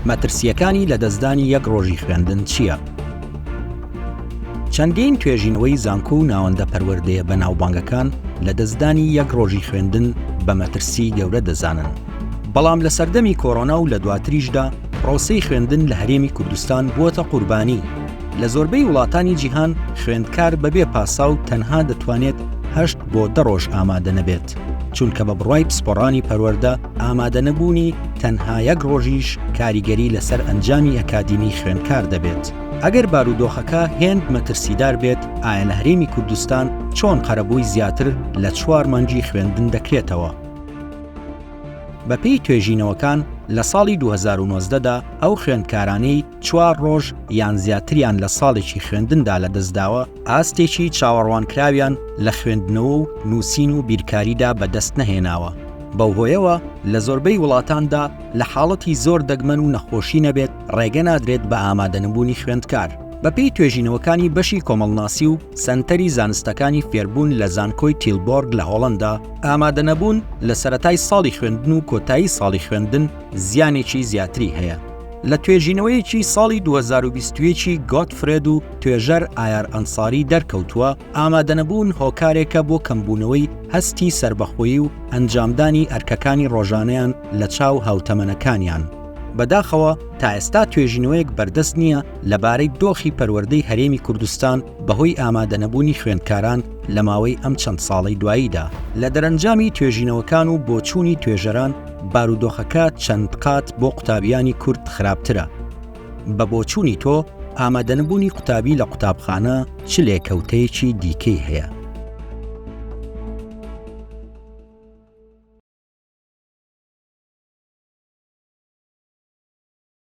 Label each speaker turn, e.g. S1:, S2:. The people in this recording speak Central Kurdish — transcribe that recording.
S1: مەترسیەکانی لە دەستدانی یەک ڕۆژی خوێندن چییە؟ چەندین توێژینەوەی زانکۆ و ناوەندە پەروەردەیە بە ناوبانگەکان لە دەستدانی یەک ڕۆژی خوێندن بە مەترسی گەورە دەزانن. بەڵام لە سەردەمی کۆڕۆنا و لە دواتریشدا پرۆسەی خوێندن لە هەرێمی کوردستان بووەتە قوربانی. لە زۆربەی وڵاتانی جیهان خوێندکار بەبێ پاسا و تەنها دەتوانێت 8 بۆ 10 ڕۆژ ئامادە نەبێت، چونکە بە بڕوای پسپۆڕانی پەروەردە ئامادە نەبوونی تەنها یەک ڕۆژیش کاریگەری لەسەر ئەنجامی ئەکادیمی خوێندکار دەبێت. ئەگەر بارودۆخەکە هێند مەترسیدار بێت، ئایا لە هەرێمی کوردستان چۆن قەرەبووی زیاتر لە 4 مانگی خوێندن دەکرێتەوە؟ بەپێی توێژینەوەکان لە ساڵی 2019دا ئەو خوێندکارانەی 4 ڕۆژ یان زیاتریان لە ساڵێکی خوێندندا لە دەستداوە ئاستێکی چاوەڕوانکراویان لە خوێندنەوە و نووسین و بیرکاریدا بەدەست نەهێناوە. بەو هۆیەوە لە زۆربەی وڵاتاندا لە حاڵەتی زۆر دەگمەن و نەخۆشی نەبێت ڕێگە نادرێت بە ئامادەنەبوونی خوێندکار. بەپێی توێژینەوەکانی بەشی کۆمەڵناسی و سەنتەری زانستەکانی فێربوون لە زانکۆی تیلبۆرگ لە هۆڵەندا، ئامادەنەبوون لە سەرەتای ساڵی خوێندن و کۆتایی ساڵی خوێندن زیانێکی زیاتری هەیە. لە توێژینەوەیەکی ساڵی 2021 گۆتفرێد و توێژەر ئایار ئەنساری دەرکەوتووە، ئامادەنەبوون هۆکارێکە بۆ کەمبوونەوەی هەستی سربەخۆیی و ئەنجامدانی ئەرکەکانی ڕۆژانەیان لە چاو هاوتەمەنەکانیان. بەداخەوە تا ئێستا توێژینەوەیەک بەردەست نییە لەبارەی دۆخی پەروەردەی هەرێمی کوردستان بەهۆی ئامادەنەبوونی خوێندکاران لە ماوەی ئەم چەند ساڵەی دواییدا. لە دەرەنجامی توێژینەوەکان و بۆچوونی توێژەران بارودۆخەکە چەند قات بۆ قوتابیانی کورد خراپترە. بە بۆچوونی تۆ ئامادەنەبوونی قوتابی لە قوتابخانە چ لێکەوتەیەکی دیکەی هەیە؟